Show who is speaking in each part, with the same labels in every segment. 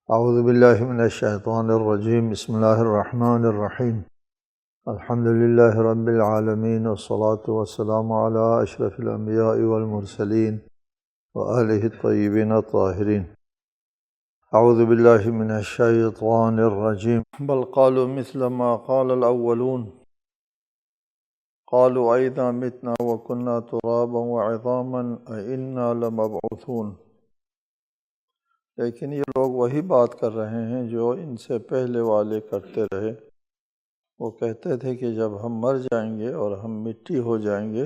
Speaker 1: اعوذ باللہ من الشیطان الرجیم، بسم اللہ الرحمن الرحیم۔ الحمد للہ رب العالمین، والصلاة والسلام علی اشرف الانبیاء والمرسلین وآلہ الطیبین الطاہرین۔ اعوذ باللہ من الشیطان الرجیم، بل قالوا مثل ما قال الاولون قالوا اذا متنا وكنا ترابا وعظاما أئنا لمبعوثون۔ لیکن یہ لوگ وہی بات کر رہے ہیں جو ان سے پہلے والے کرتے رہے۔ وہ کہتے تھے کہ جب ہم مر جائیں گے اور ہم مٹی ہو جائیں گے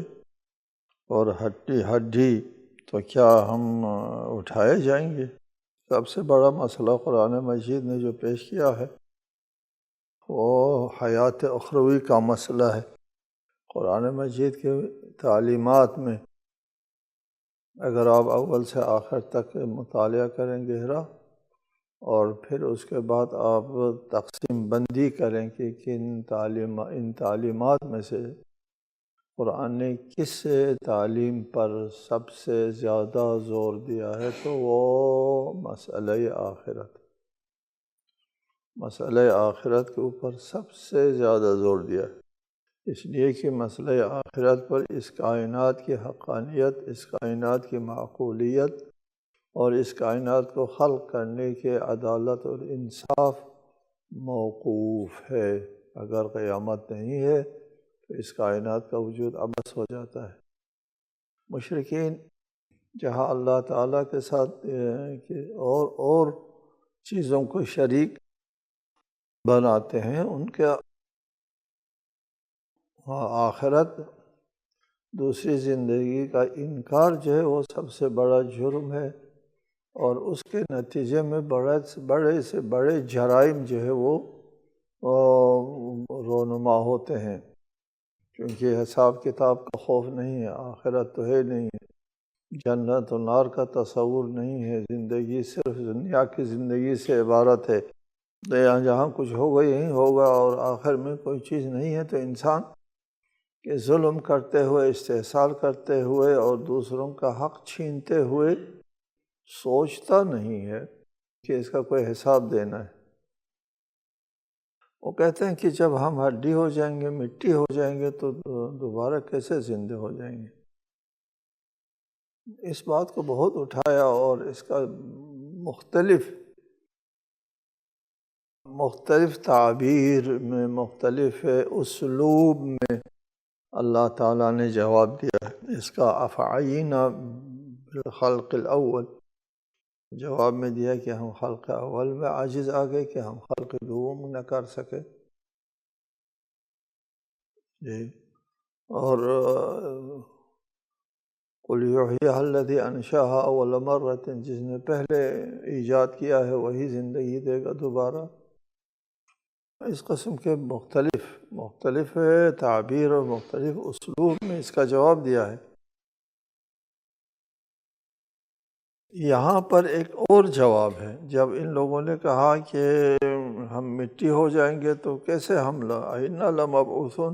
Speaker 1: اور ہڈی ہڈی تو کیا ہم اٹھائے جائیں گے؟ سب سے بڑا مسئلہ قرآن مجید نے جو پیش کیا ہے وہ حیات اخروی کا مسئلہ ہے۔ قرآن مجید کے تعلیمات میں اگر آپ اول سے آخر تک مطالعہ کریں گہرا اور پھر اس کے بعد آپ تقسیم بندی کریں کہ ان تعلیمات میں سے قرآن نے کس تعلیم پر سب سے زیادہ زور دیا ہے تو وہ مسئلہ آخرت کے اوپر سب سے زیادہ زور دیا ہے، اس لیے کہ مسئلہ آخرت پر اس کائنات کی حقانیت، اس کائنات کی معقولیت اور اس کائنات کو خلق کرنے کے عدالت اور انصاف موقوف ہے۔ اگر قیامت نہیں ہے تو اس کائنات کا وجود عبث ہو جاتا ہے۔ مشرکین جہاں اللہ تعالیٰ کے ساتھ اور چیزوں کو شریک بناتے ہیں، ان کا آخرت دوسری زندگی کا انکار جو ہے وہ سب سے بڑا جرم ہے، اور اس کے نتیجے میں بڑے سے بڑے جرائم جو ہے وہ رونما ہوتے ہیں، کیونکہ حساب کتاب کا خوف نہیں ہے، آخرت تو ہے نہیں ہے، جنت و نار کا تصور نہیں ہے، زندگی صرف دنیا کی زندگی سے عبارت ہے، جہاں کچھ ہوگا یہیں ہوگا، اور آخر میں کوئی چیز نہیں ہے۔ تو انسان کہ ظلم کرتے ہوئے، استحصال کرتے ہوئے اور دوسروں کا حق چھینتے ہوئے سوچتا نہیں ہے کہ اس کا کوئی حساب دینا ہے۔ وہ کہتے ہیں کہ جب ہم ہڈی ہو جائیں گے، مٹی ہو جائیں گے تو دوبارہ کیسے زندہ ہو جائیں گے؟ اس بات کو بہت اٹھایا اور اس کا مختلف تعبیر میں، مختلف اسلوب میں اللہ تعالیٰ نے جواب دیا ہے۔ اس کا افعینا بالخلق الاول جواب میں دیا کہ ہم خلق اول میں عاجز آ گئے کہ ہم خلق دوم نہ کر سکے جی۔ اور قل یحییہا الذی انشأہا اول مرۃ، جس نے پہلے ایجاد کیا ہے وہی زندگی دے گا دوبارہ۔ اس قسم کے مختلف تعبیر اور مختلف اسلوب میں اس کا جواب دیا ہے۔ یہاں پر ایک اور جواب ہے، جب ان لوگوں نے کہا کہ ہم مٹی ہو جائیں گے تو کیسے ہم اِنَّا لَمَبْعُوثُونَ،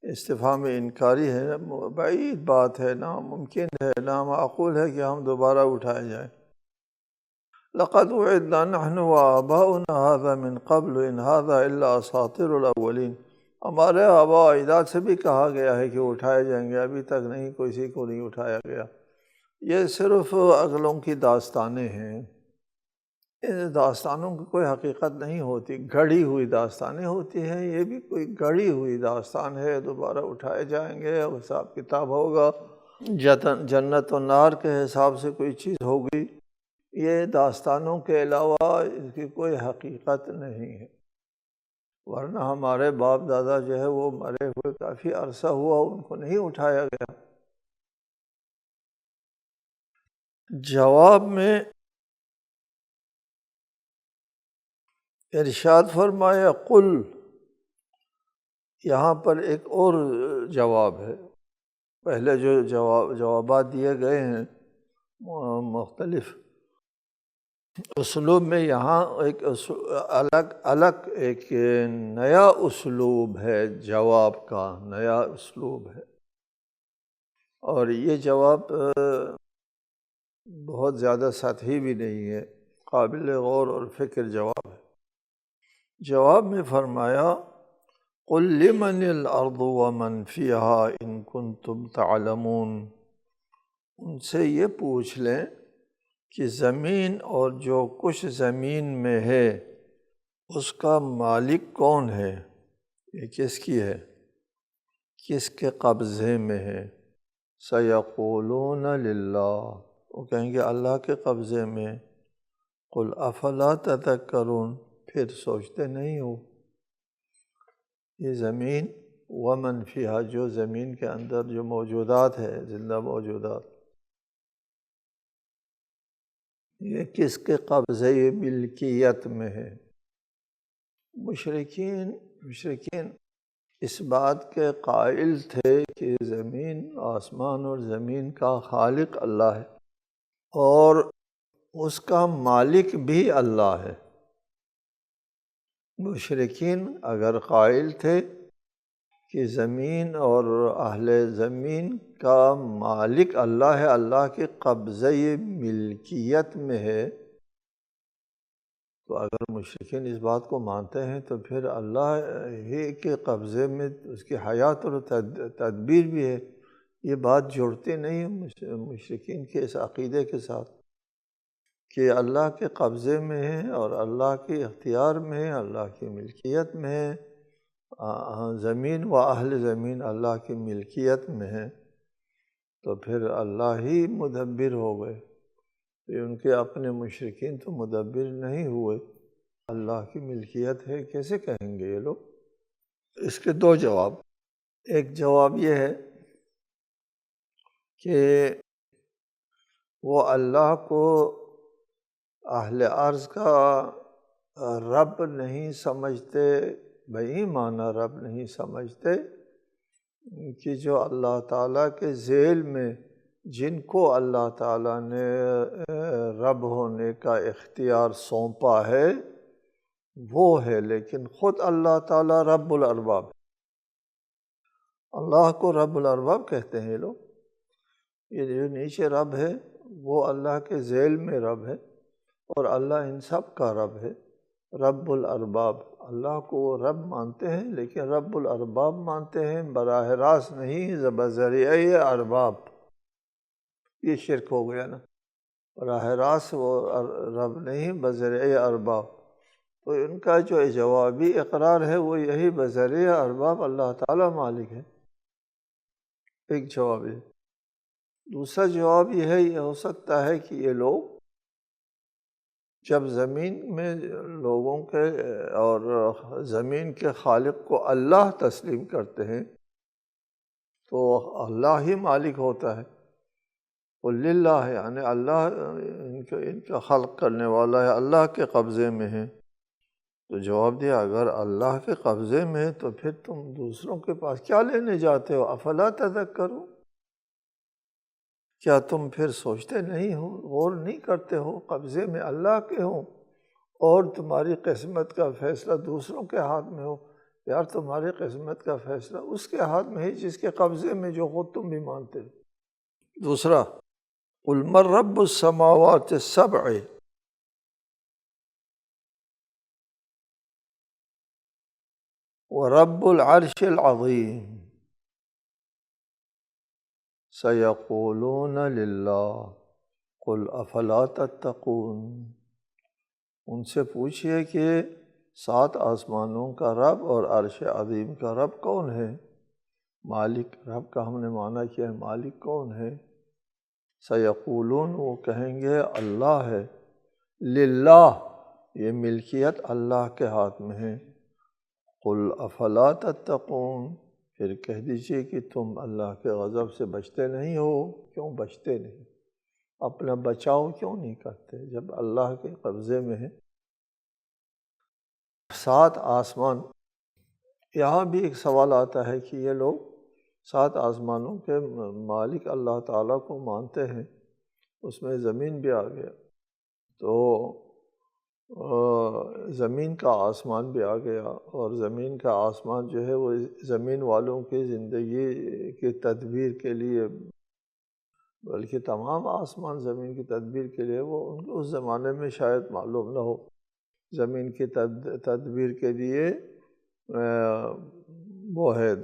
Speaker 1: استفہام انکاری ہے، بعید بات ہے، ناممکن ہے، نامعقول ہے کہ ہم دوبارہ اٹھائے جائیں۔ لَقَدْ وُعِدْنَا نَحْنُ وَآبَاؤُنَا هَذَا مِنْ قَبْلُ إِنْ هَذَا إِلَّا أَسَاطِيرُ الْأَوَّلِينَ، ہمارے آباء و اجداد سے بھی کہا گیا ہے کہ اٹھائے جائیں گے، ابھی تک نہیں، کسی کو نہیں اٹھایا گیا۔ یہ صرف اگلوں کی داستانیں ہیں، ان داستانوں کی کوئی حقیقت نہیں ہوتی، گھڑی ہوئی داستانیں ہوتی ہیں۔ یہ بھی کوئی گھڑی ہوئی داستان ہے، دوبارہ اٹھائے جائیں گے، حساب کتاب ہوگا، جنت و نار کے حساب سے کوئی چیز ہوگی۔ یہ داستانوں کے علاوہ اس کی کوئی حقیقت نہیں ہے، ورنہ ہمارے باپ دادا جو ہے وہ مرے ہوئے کافی عرصہ ہوا، ان کو نہیں اٹھایا گیا۔ جواب میں ارشاد فرمایا قل، یہاں پر ایک اور جواب ہے۔ پہلے جو جوابات دیے گئے ہیں مختلف اسلوب میں، یہاں ایک الگ ایک نیا اسلوب ہے، جواب کا نیا اسلوب ہے، اور یہ جواب بہت زیادہ سطحی بھی نہیں ہے۔ قابل غور اور فکر جواب ہے۔ جواب میں فرمایا قل لمن الارض ومن فیہا ان کنتم تعلمون، ان سے یہ پوچھ لیں کہ زمین اور جو کچھ زمین میں ہے اس کا مالک کون ہے، یہ کس کی ہے، کس کے قبضے میں ہے۔ سیقولون للہ، وہ کہیں گے اللہ کے قبضے میں۔ قل افلا تذکرون، پھر سوچتے نہیں ہو۔ یہ زمین ومن فیہا، جو زمین کے اندر جو موجودات ہے، زندہ موجودات، یہ کس کے قبضے ملکیت میں ہے۔ مشرکین اس بات کے قائل تھے کہ زمین، آسمان اور زمین کا خالق اللہ ہے اور اس کا مالک بھی اللہ ہے۔ مشرکین اگر قائل تھے کہ زمین اور اہل زمین کا مالک اللہ ہے، اللہ کے قبضہ ملکیت میں ہے، تو اگر مشرکین اس بات کو مانتے ہیں تو پھر اللہ ہی کے قبضے میں اس کی حیات اور تدبیر بھی ہے۔ یہ بات جڑتی نہیں مشرکین کے اس عقیدے کے ساتھ کہ اللہ کے قبضے میں ہے اور اللہ کے اختیار میں ہے، اللہ کی ملکیت میں ہے، زمین و اہل زمین اللہ کی ملکیت میں ہے، تو پھر اللہ ہی مدبر ہو گئے۔ ان کے اپنے مشرکین تو مدبر نہیں ہوئے، اللہ کی ملکیت ہے کیسے کہیں گے یہ لوگ؟ اس کے دو جواب۔ ایک جواب یہ ہے کہ وہ اللہ کو اہل ارض کا رب نہیں سمجھتے، بہی معنی رب نہیں سمجھتے کہ جو اللہ تعالیٰ کے ذیل میں جن کو اللہ تعالیٰ نے رب ہونے کا اختیار سونپا ہے وہ ہے، لیکن خود اللہ تعالیٰ رب الارباب ہے۔ اللہ کو رب الارباب کہتے ہیں یہ لوگ۔ یہ جو نیچے رب ہے وہ اللہ کے ذیل میں رب ہے اور اللہ ان سب کا رب ہے، رب الارباب۔ اللہ کو وہ رب مانتے ہیں لیکن رب الارباب مانتے ہیں، براہ راست نہیں، بذریعہ ارباب۔ یہ شرک ہو گیا نا، براہ راست وہ رب نہیں، بذریعہ ارباب۔ تو ان کا جو جوابی اقرار ہے وہ یہی، بذریعہ ارباب اللہ تعالیٰ مالک ہے۔ ایک جواب ہے۔ دوسرا جواب یہ ہے، یہ ہو سکتا ہے کہ یہ لوگ جب زمین میں لوگوں کے اور زمین کے خالق کو اللہ تسلیم کرتے ہیں تو اللہ ہی مالک ہوتا ہے۔ قل للہ، یعنی اللہ ان کا خلق کرنے والا ہے، اللہ کے قبضے میں ہے۔ تو جواب دیا اگر اللہ کے قبضے میں ہے تو پھر تم دوسروں کے پاس کیا لینے جاتے ہو؟ افلا تذکرون، کیا تم پھر سوچتے نہیں ہو، غور نہیں کرتے ہو؟ قبضے میں اللہ کے ہوں اور تمہاری قسمت کا فیصلہ دوسروں کے ہاتھ میں ہو۔ یار تمہاری قسمت کا فیصلہ اس کے ہاتھ میں ہے جس کے قبضے میں جو خود تم بھی مانتے ہو۔ دوسرا، قل من رب السماوات السبع ورب العرش العظیم سیقولون للہ قل افلا تتقون۔ ان سے پوچھئے کہ 7 آسمانوں کا رب اور عرش عظیم کا رب کون ہے؟ مالک، رب کا ہم نے معنی کیا ہے مالک کون ہے؟ سیقولون، وہ کہیں گے اللہ ہے۔ للہ، یہ ملکیت اللہ کے ہاتھ میں ہے۔ قل افلا تتقون، پھر کہہ دیجئے کہ تم اللہ کے غضب سے بچتے نہیں ہو۔ کیوں بچتے نہیں؟ اپنا بچاؤ کیوں نہیں کرتے جب اللہ کے قبضے میں ہے؟ 7 آسمان، یہاں بھی ایک سوال آتا ہے کہ یہ لوگ 7 آسمانوں کے مالک اللہ تعالیٰ کو مانتے ہیں، اس میں زمین بھی آ گیا، تو زمین کا آسمان بھی آ گیا، اور زمین کا آسمان جو ہے وہ زمین والوں کی زندگی کی تدبیر کے لیے بلکہ تمام آسمان زمین کی تدبیر کے لیے وہ ان کو اس زمانے میں شاید معلوم نہ ہو۔ زمین کی تدبیر کے لیے وہ ہے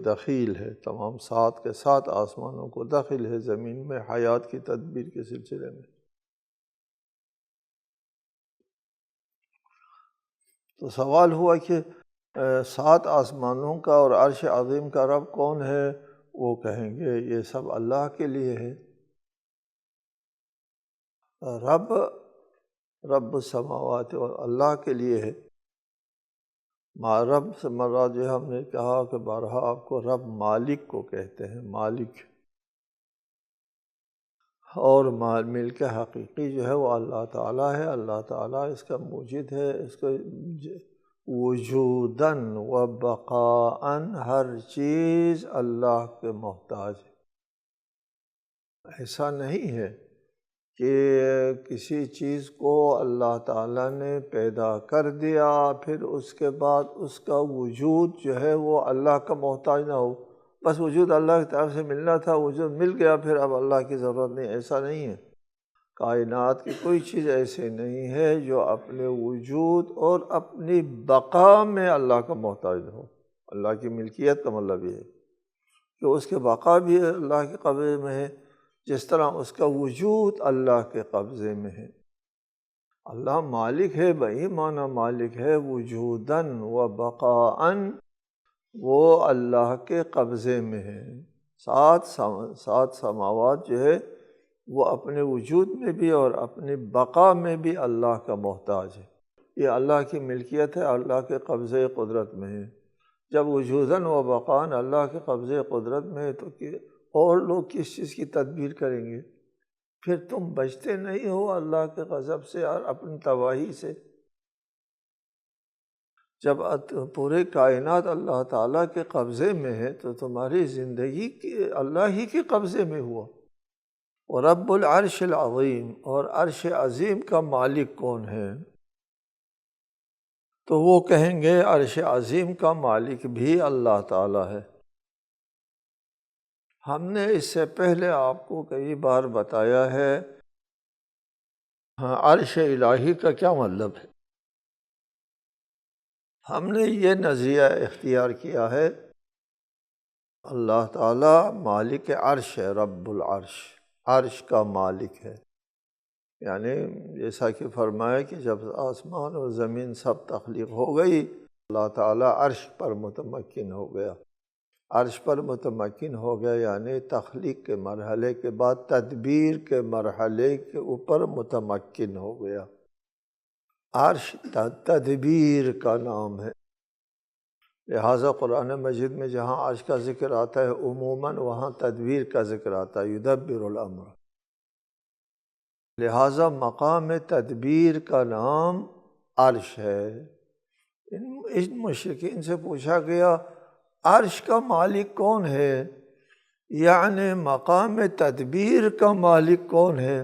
Speaker 1: دخیل ہے، تمام 7 کے 7 آسمانوں کو دخل ہے زمین میں حیات کی تدبیر کے سلسلے میں۔ تو سوال ہوا کہ 7 آسمانوں کا اور عرش عظیم کا رب کون ہے؟ وہ کہیں گے یہ سب اللہ کے لیے ہے۔ رب السماوات اور اللہ کے لیے ہے۔ رب سے مراد جو ہم نے کہا کہ بارہا آپ کو رب مالک کو کہتے ہیں، مالک، اور ملک حقیقی جو ہے وہ اللہ تعالیٰ ہے۔ اللہ تعالیٰ اس کا موجد ہے، اس کو وجوداً و بقاءً ہر چیز اللہ کے محتاج ہے۔ ایسا نہیں ہے کہ کسی چیز کو اللہ تعالیٰ نے پیدا کر دیا پھر اس کے بعد اس کا وجود جو ہے وہ اللہ کا محتاج نہ ہو، بس وجود اللہ کی طرف سے ملنا تھا، وجود مل گیا پھر اب اللہ کی ضرورت نہیں۔ ایسا نہیں ہے، کائنات کی کوئی چیز ایسی نہیں ہے جو اپنے وجود اور اپنی بقا میں اللہ کا محتاج نہ ہو۔ اللہ کی ملکیت کا مطلب یہ ہے کہ اس کے بقا بھی اللہ کے قبضے میں ہے، جس طرح اس کا وجود اللہ کے قبضے میں ہے۔ اللہ مالک ہے، بہی معنی مالک ہے، وجوداً و بقاءً وہ اللہ کے قبضے میں ہے۔ 7 سماوات جو ہے وہ اپنے وجود میں بھی اور اپنی بقا میں بھی اللہ کا محتاج ہے۔ یہ اللہ کی ملکیت ہے، اللہ کے قبضے قدرت میں ہے۔ جب وجوداً و بقاءً اللہ کے قبضے قدرت میں ہے تو کہ اور لوگ کس چیز کی تدبیر کریں گے؟ پھر تم بچتے نہیں ہو اللہ کے غضب سے اور اپنی تباہی سے۔ جب پورے کائنات اللہ تعالیٰ کے قبضے میں ہے تو تمہاری زندگی اللہ ہی کے قبضے میں ہوا۔ اور رب العرش العظیم، اور عرش عظیم کا مالک کون ہے؟ تو وہ کہیں گے عرش عظیم کا مالک بھی اللہ تعالیٰ ہے۔ ہم نے اس سے پہلے آپ کو کئی بار بتایا ہے عرش الہی کا کیا مطلب ہے۔ ہم نے یہ نظریہ اختیار کیا ہے اللہ تعالیٰ مالک عرش ہے، رب العرش، عرش کا مالک ہے۔ یعنی جیسا کہ فرمایا کہ جب آسمان اور زمین سب تخلیق ہو گئی اللہ تعالیٰ عرش پر متمکن ہو گیا۔ عرش پر متمکن ہو گیا یعنی تخلیق کے مرحلے کے بعد تدبیر کے مرحلے کے اوپر متمکن ہو گیا۔ عرش تدبیر کا نام ہے، لہٰذا قرآن مجید میں جہاں عرش کا ذکر آتا ہے عموماً وہاں تدبیر کا ذکر آتا ہے، یدبر الامر۔ لہٰذا مقام تدبیر کا نام عرش ہے۔ ان مشرکین سے پوچھا گیا عرش کا مالک کون ہے، یعنی مقام تدبیر کا مالک کون ہے؟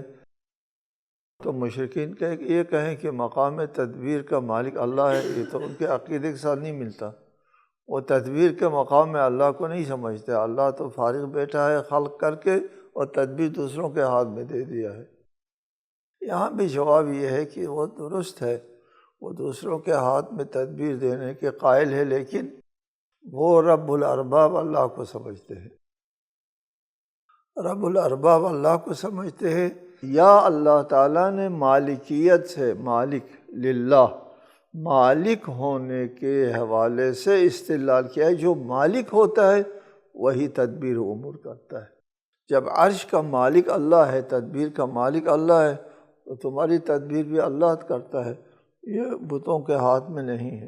Speaker 1: تو مشرکین یہ کہیں کہ مقام تدبیر کا مالک اللہ ہے، یہ تو ان کے عقیدے کے ساتھ نہیں ملتا۔ وہ تدبیر کے مقام میں اللہ کو نہیں سمجھتے، اللہ تو فارغ بیٹھا ہے خلق کر کے اور تدبیر دوسروں کے ہاتھ میں دے دیا ہے۔ یہاں بھی جواب یہ ہے کہ وہ درست ہے، وہ دوسروں کے ہاتھ میں تدبیر دینے کے قائل ہے، لیکن وہ رب الارباب اللہ کو سمجھتے ہیں۔ رب الارباب اللہ کو سمجھتے ہیں، یا اللہ تعالیٰ نے مالکیت سے، مالک للہ، مالک ہونے کے حوالے سے استدلال کیا ہے۔ جو مالک ہوتا ہے وہی تدبیر امور کرتا ہے۔ جب عرش کا مالک اللہ ہے، تدبیر کا مالک اللہ ہے، تو تمہاری تدبیر بھی اللہ کرتا ہے، یہ بتوں کے ہاتھ میں نہیں ہے۔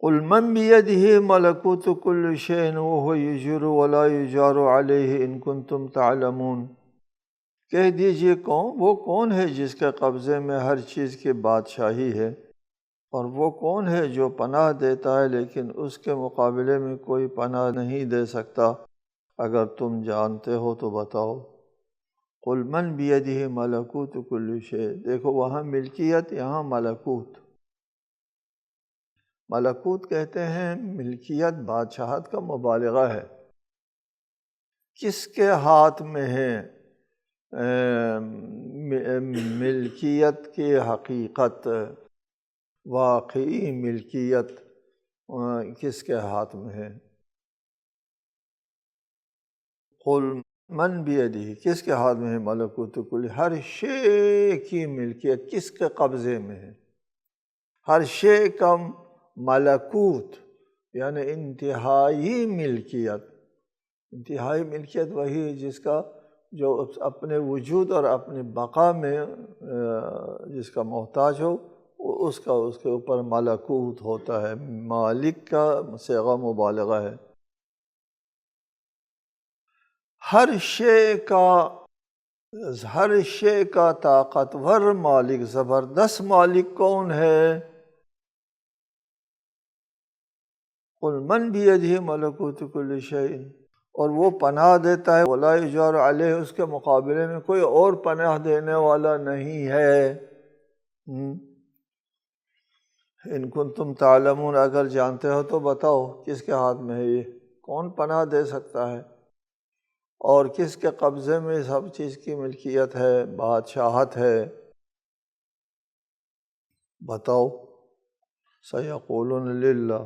Speaker 1: قُلْ مَنْ بِيَدِهِ مَلَكُوتُ كُلِّ شَيْءٍ وَهُوَ يُجِيرُ وَلَا يُجَارُ عَلَيْهِ إِن كُنتُمْ تَعْلَمُونَ، کہہ دیجئے وہ کون ہے جس کے قبضے میں ہر چیز کی بادشاہی ہے، اور وہ کون ہے جو پناہ دیتا ہے لیکن اس کے مقابلے میں کوئی پناہ نہیں دے سکتا؟ اگر تم جانتے ہو تو بتاؤ۔ قُلْ مَنْ بِيَدِهِ مَلَكُوتُ كُلِّ شَيْءٍ، دیکھو وہاں ملکیت، یہاں ملکوت۔ ملکوت کہتے ہیں ملکیت، بادشاہت کا مبالغہ ہے۔ کس کے ہاتھ میں ہے ملکیت کی حقیقت، واقعی ملکیت کس کے ہاتھ میں ہے؟ قل من بیدہ، کس کے ہاتھ میں ہے ملکوت کل، ہر شے کی ملکیت کس کے قبضے میں ہے؟ ہر شے کا ملکوت یعنی انتہائی ملکیت، انتہائی ملکیت وہی ہے جس کا جو اپنے وجود اور اپنی بقا میں جس کا محتاج ہو، اس کے اوپر ملکوت ہوتا ہے۔ مالک کا صیغہ مبالغہ ہے۔ ہر شے کا طاقتور مالک، زبردست مالک کون ہے؟ قل من بیدہ ملکوت کل شیء، اور وہ پناہ دیتا ہے، ولا یجار علیہ، اس کے مقابلے میں کوئی اور پناہ دینے والا نہیں ہے۔ ان کنتم تعلمون، اگر جانتے ہو تو بتاؤ کس کے ہاتھ میں ہے یہ، کون پناہ دے سکتا ہے، اور کس کے قبضے میں سب چیز کی ملکیت ہے، بادشاہت ہے، بتاؤ۔ سیقولون للہ،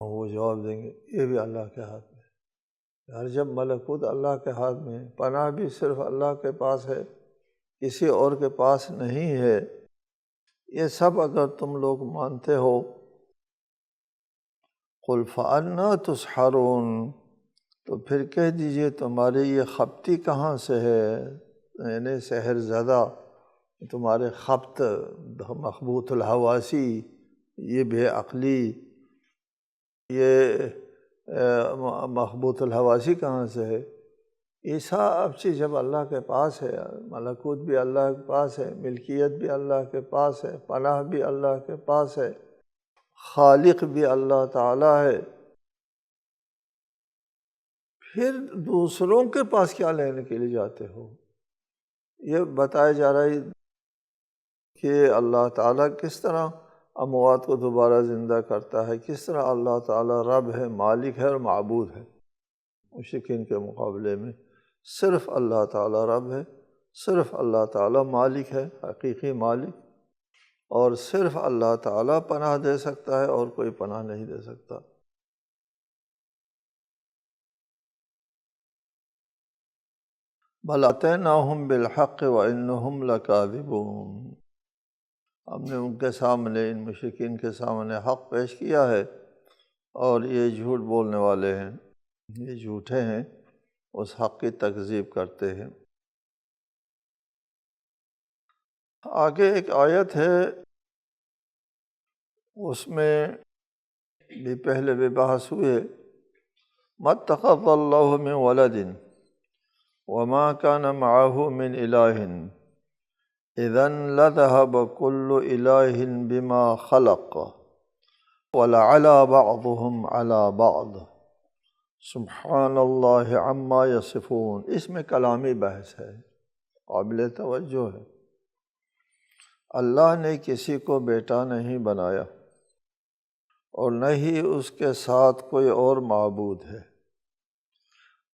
Speaker 1: وہ جواب دیں گے یہ بھی اللہ کے ہاتھ میں ہے۔ ہر جب ملکوت اللہ کے ہاتھ میں ہے، پناہ بھی صرف اللہ کے پاس ہے، کسی اور کے پاس نہیں ہے۔ یہ سب اگر تم لوگ مانتے ہو، قل فأنا تسحرون، تو پھر کہہ دیجئے تمہاری یہ خبتی کہاں سے ہے، یعنی سحر زدہ، تمہارے خبت، مخبوط الحواسی، یہ بے عقلی، یہ مخبوط الحواسی کہاں سے ہے؟ یہ سب چیز جب اللہ کے پاس ہے، ملکوت بھی اللہ کے پاس ہے، ملکیت بھی اللہ کے پاس ہے، پناہ بھی اللہ کے پاس ہے، خالق بھی اللہ تعالیٰ ہے، پھر دوسروں کے پاس کیا لینے کے لیے جاتے ہو؟ یہ بتایا جا رہا ہے کہ اللہ تعالیٰ کس طرح اموات کو دوبارہ زندہ کرتا ہے، کس طرح اللہ تعالیٰ رب ہے، مالک ہے اور معبود ہے۔ مشرکین کے مقابلے میں صرف اللہ تعالیٰ رب ہے، صرف اللہ تعالیٰ مالک ہے، حقیقی مالک، اور صرف اللہ تعالیٰ پناہ دے سکتا ہے اور کوئی پناہ نہیں دے سکتا۔ بل اتیناہم بالحق وانہم لکاذبون، ہم نے ان کے سامنے، ان مشرکین کے سامنے حق پیش کیا ہے اور یہ جھوٹ بولنے والے ہیں، یہ جھوٹے ہیں، اس حق کی تکذیب کرتے ہیں۔ آگے ایک آیت ہے، اس میں بھی پہلے بھی بحث ہوئے، ما اتخذ اللہ من ولد وما كان معه من إله إذا لذهب كل إله بما خلق ولعلى بعضهم على بعض سبحان اللہ عما یصفون۔ اس میں کلامی بحث ہے، قابل توجہ ہے۔ اللہ نے کسی کو بیٹا نہیں بنایا اور نہ ہی اس کے ساتھ کوئی اور معبود ہے۔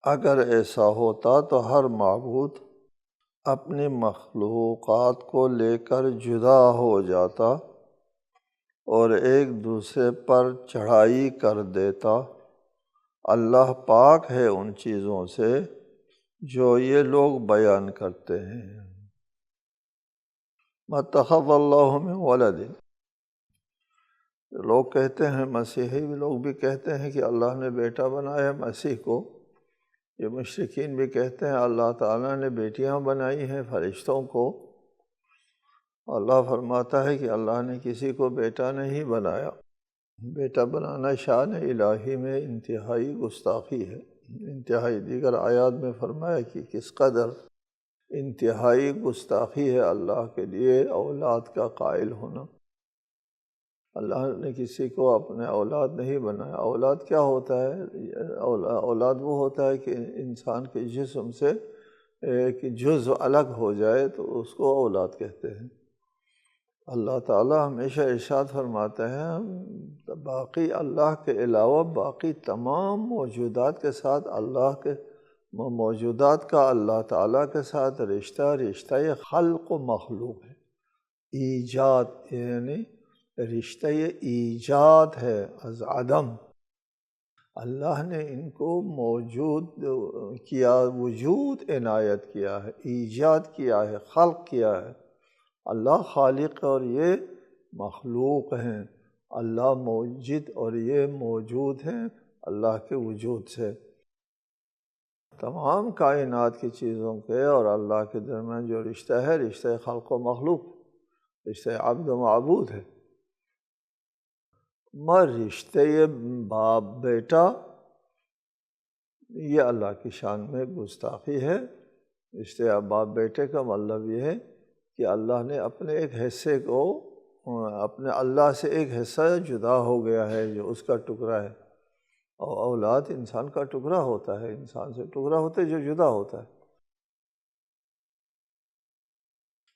Speaker 1: اگر ایسا ہوتا تو ہر معبود اپنی مخلوقات کو لے کر جدا ہو جاتا اور ایک دوسرے پر چڑھائی کر دیتا۔ اللہ پاک ہے ان چیزوں سے جو یہ لوگ بیان کرتے ہیں۔ ما اتخذ اللہ من ولد، لوگ کہتے ہیں، مسیحی لوگ بھی کہتے ہیں کہ اللہ نے بیٹا بنایا مسیح کو، یہ مشرکین بھی کہتے ہیں اللہ تعالیٰ نے بیٹیاں بنائی ہیں فرشتوں کو۔ اللہ فرماتا ہے کہ اللہ نے کسی کو بیٹا نہیں بنایا۔ بیٹا بنانا شان الہی میں انتہائی گستاخی ہے، انتہائی۔ دیگر آیات میں فرمایا کہ کس قدر انتہائی گستاخی ہے اللہ کے لیے اولاد کا قائل ہونا۔ اللہ نے کسی کو اپنے اولاد نہیں بنایا۔ اولاد کیا ہوتا ہے؟ اولاد وہ ہوتا ہے کہ انسان کے جسم سے ایک جزء الگ ہو جائے تو اس کو اولاد کہتے ہیں۔ اللہ تعالیٰ ہمیشہ ارشاد فرماتے ہیں باقی اللہ کے علاوہ باقی تمام موجودات کے ساتھ اللہ کے موجودات کا اللہ تعالیٰ کے ساتھ رشتہ یہ خلق و مخلوق ہے، ایجاد، یعنی رشتہ یہ ایجاد ہے از عدم۔ اللہ نے ان کو موجود کیا، وجود عنایت کیا ہے، ایجاد کیا ہے، خلق کیا ہے۔ اللہ خالق اور یہ مخلوق ہیں، اللہ موجود اور یہ موجود ہیں اللہ کے وجود سے۔ تمام کائنات کی چیزوں کے اور اللہ کے درمیان جو رشتہ ہے، رشتہ خلق و مخلوق، رشتہ عبد و معبود ہے۔ مگر رشتہ باپ بیٹا یہ اللہ کی شان میں گستاخی ہے۔ رشتہ باپ بیٹے کا مطلب یہ ہے کہ اللہ نے اپنے ایک حصے کو، اپنے اللہ سے ایک حصہ جدا ہو گیا ہے جو اس کا ٹکڑا ہے، اور اولاد انسان کا ٹکڑا ہوتا ہے، انسان سے ٹکڑا ہوتا ہے جو جدا ہوتا ہے۔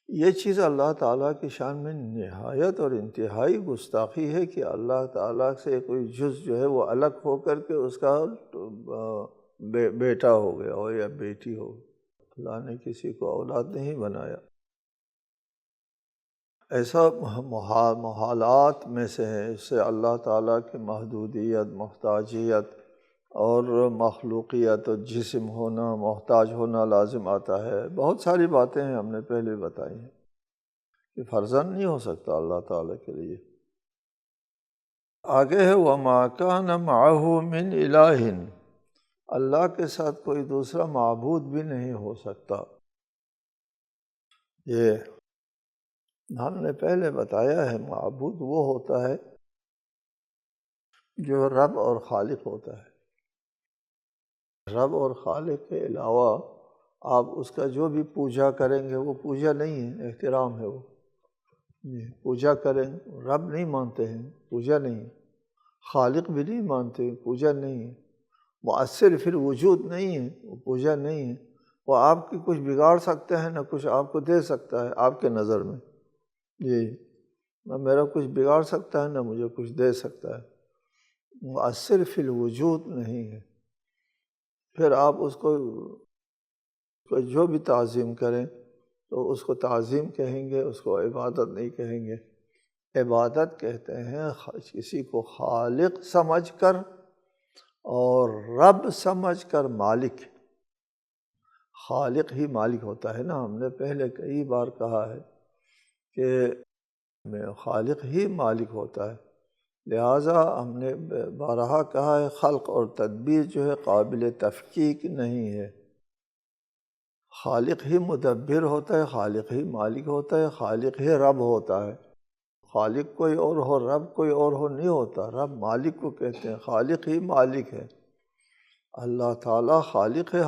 Speaker 1: یہ چیز اللہ تعالیٰ کی شان میں نہایت اور انتہائی گستاخی ہے کہ اللہ تعالیٰ سے کوئی جز جو ہے وہ الگ ہو کر کے اس کا بیٹا ہو گیا ہو یا بیٹی ہو۔ اللہ نے کسی کو اولاد نہیں بنایا۔ ایسا محالات میں سے ہے، اس سے اللہ تعالیٰ کی محدودیت، محتاجیت اور مخلوقیت اور جسم ہونا، محتاج ہونا لازم آتا ہے۔ بہت ساری باتیں ہیں، ہم نے پہلے بتائی ہیں کہ فرزند نہیں ہو سکتا اللہ تعالیٰ کے لیے۔ آگے ہے وَمَا كَانَ مَعَهُ مِنْ إِلَٰهٍ، اللہ کے ساتھ کوئی دوسرا معبود بھی نہیں ہو سکتا۔ یہ ہم نے پہلے بتایا ہے، معبود وہ ہوتا ہے جو رب اور خالق ہوتا ہے۔ رب اور خالق کے علاوہ آپ اس کا جو بھی پوجا کریں گے وہ پوجا نہیں ہے، احترام ہے۔ وہ پوجا کریں، رب نہیں مانتے ہیں، پوجا نہیں، خالق بھی نہیں مانتے، پوجا نہیں ہے، مؤثر پھر وجود نہیں ہے، وہ پوجا نہیں ہے۔ وہ آپ کی کچھ بگاڑ سکتے ہیں، نہ کچھ آپ کو دے سکتا ہے آپ کے نظر میں، جی، نہ میرا کچھ بگاڑ سکتا ہے نہ مجھے کچھ دے سکتا ہے، مؤثر فی الوجود نہیں ہے۔ پھر آپ اس کو جو بھی تعظیم کریں تو اس کو تعظیم کہیں گے، اس کو عبادت نہیں کہیں گے۔ عبادت کہتے ہیں کسی کو خالق سمجھ کر اور رب سمجھ کر مالک۔ خالق ہی مالک ہوتا ہے نا، ہم نے پہلے کئی بار کہا ہے کہ خالق ہی مالک ہوتا ہے، لہٰذا ہم نے بارہا کہا ہے خلق اور تدبیر جو ہے قابل تفکیک نہیں ہے۔ خالق ہی مدبر ہوتا ہے، خالق ہی مالک ہوتا ہے، خالق ہی رب ہوتا ہے۔ خالق کوئی اور ہو، رب کوئی اور ہو نہیں ہوتا۔ رب مالک کو کہتے ہیں، خالق ہی مالک ہے۔ اللہ تعالیٰ خالق ہے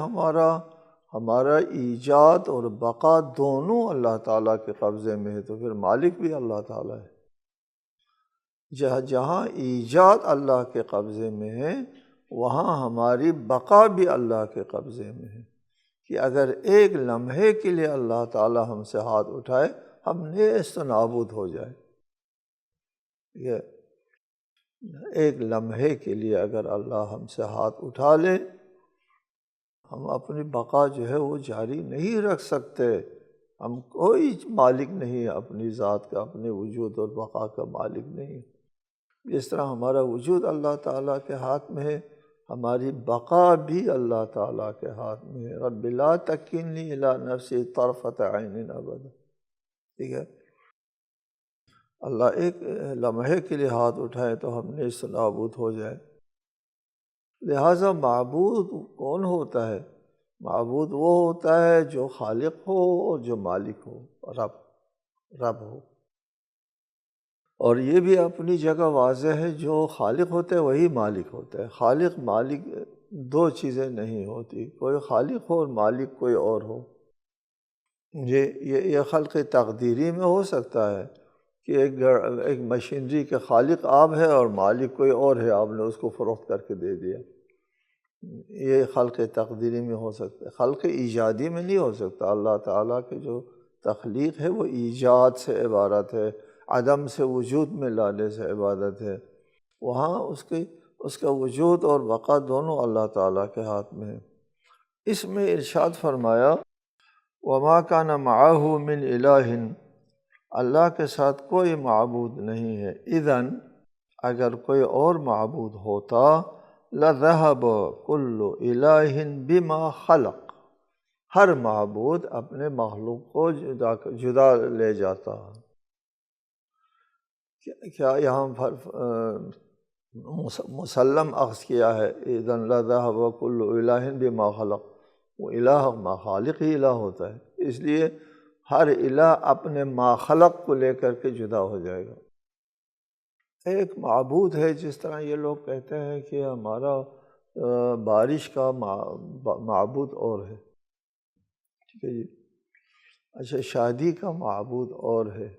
Speaker 1: ہمارا ایجاد اور بقا دونوں اللہ تعالیٰ کے قبضے میں ہے، تو پھر مالک بھی اللہ تعالیٰ ہے۔ جہاں ایجاد اللہ کے قبضے میں ہے وہاں ہماری بقا بھی اللہ کے قبضے میں ہے، کہ اگر ایک لمحے کے لیے اللہ تعالیٰ ہم سے ہاتھ اٹھائے ہم نیست و نابود ہو جائے۔ یہ ایک لمحے کے لیے اگر اللہ ہم سے ہاتھ اٹھا لے، ہم اپنی بقا جو ہے وہ جاری نہیں رکھ سکتے۔ ہم کوئی مالک نہیں ہے اپنی ذات کا، اپنے وجود اور بقا کا مالک نہیں۔ جس طرح ہمارا وجود اللہ تعالیٰ کے ہاتھ میں ہے، ہماری بقا بھی اللہ تعالیٰ کے ہاتھ میں ہے۔ رب لا تکلنی الی نفسی طرفۃ عین ابدا، ٹھیک ہے۔ اللہ ایک لمحے کے لیے ہاتھ اٹھائے تو ہم نیست و نابود ہو جائے۔ لہٰذا معبود کون ہوتا ہے؟ معبود وہ ہوتا ہے جو خالق ہو اور جو مالک ہو، رب ہو۔ اور یہ بھی اپنی جگہ واضح ہے، جو خالق ہوتا ہے وہی مالک ہوتا ہے۔ خالق مالک دو چیزیں نہیں ہوتی، کوئی خالق ہو اور مالک کوئی اور ہو۔ یہ خلق تقدیری میں ہو سکتا ہے کہ ایک مشینری کے خالق آپ ہے اور مالک کوئی اور ہے، آپ نے اس کو فروخت کر کے دے دیا، یہ خلق تقدیری میں ہو سکتا ہے۔ خلق ایجادی میں نہیں ہو سکتا۔ اللہ تعالیٰ کی جو تخلیق ہے وہ ایجاد سے عبارت ہے، عدم سے وجود میں لانے سے عبادت ہے، وہاں اس کا وجود اور بقا دونوں اللہ تعالیٰ کے ہاتھ میں ہے۔ اس میں ارشاد فرمایا وما کان معہ من الہ، اللہ کے ساتھ کوئی معبود نہیں ہے، اذن اگر کوئی اور معبود ہوتا، لذہب کل الہ بما خلق، ہر معبود اپنے مخلوق کو جدا لے جاتا۔ کیا یہاں مسلم اخذ کیا ہے، اذن لذہب کل الہ بما خلق، وہ الہ خالق ہی الہ ہوتا ہے، اس لیے ہر الہ اپنے ما خلق کو لے کر کے جدا ہو جائے گا۔ ایک معبود ہے، جس طرح یہ لوگ کہتے ہیں کہ ہمارا بارش کا معبود اور ہے، ٹھیک ہے جی، اچھا شادی کا معبود اور ہے،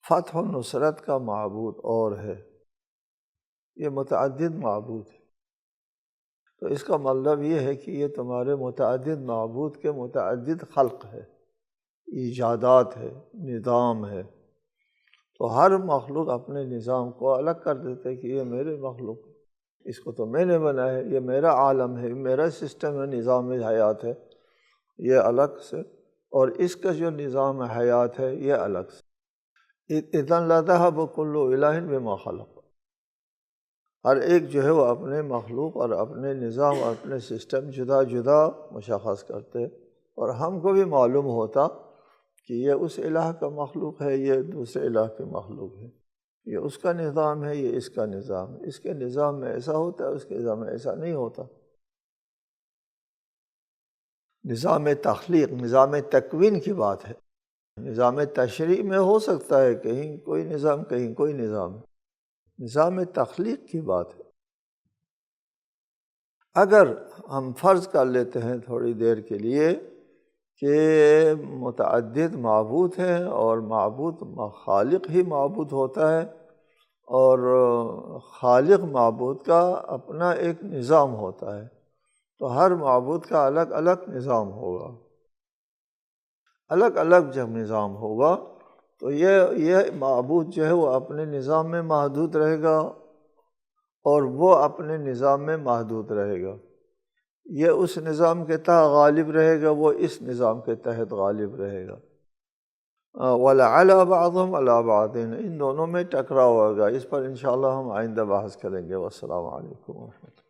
Speaker 1: فتح و نصرت کا معبود اور ہے، یہ متعدد معبود ہے۔ تو اس کا مطلب یہ ہے کہ یہ تمہارے متعدد معبود کے متعدد خلق ہے، ایجادات ہے، نظام ہے۔ تو ہر مخلوق اپنے نظام کو الگ کر دیتا ہے کہ یہ میرے مخلوق ہے، اس کو تو میں نے بنایا ہے، یہ میرا عالم ہے، میرا سسٹم ہے، نظام حیات ہے، یہ الگ سے، اور اس کا جو نظام حیات ہے یہ الگ سے۔ اذن لذہب کل الہ بما خلق، ہر ایک جو ہے وہ اپنے مخلوق اور اپنے نظام اور اپنے سسٹم جدا جدا مشخص کرتے، اور ہم کو بھی معلوم ہوتا کہ یہ اس الہ کا مخلوق ہے، یہ دوسرے الہ کے مخلوق ہے، یہ اس کا نظام ہے، یہ اس کا نظام ہے، اس کے نظام میں ایسا ہوتا ہے، اس کے نظام میں ایسا نہیں ہوتا۔ نظام تخلیق، نظام تکوین کی بات ہے، نظام تشریع میں ہو سکتا ہے کہیں کوئی نظام، کہیں کوئی نظام، نظام تخلیق کی بات ہے۔ اگر ہم فرض کر لیتے ہیں تھوڑی دیر کے لیے کہ متعدد معبود ہیں اور معبود خالق ہی معبود ہوتا ہے، اور خالق معبود کا اپنا ایک نظام ہوتا ہے، تو ہر معبود کا الگ الگ نظام ہوگا، الگ الگ جب نظام ہوگا تو یہ معبود جو ہے وہ اپنے نظام میں محدود رہے گا، اور وہ اپنے نظام میں محدود رہے گا، یہ اس نظام کے تحت غالب رہے گا، وہ اس نظام کے تحت غالب رہے گا۔ وَلَعَلَى بَعْضُهُمْ عَلَى بَعْضٍ، ان دونوں میں ٹکراؤ ہوگا، اس پر انشاءاللہ ہم آئندہ بحث کریں گے۔ والسلام علیکم ورحمۃ اللہ۔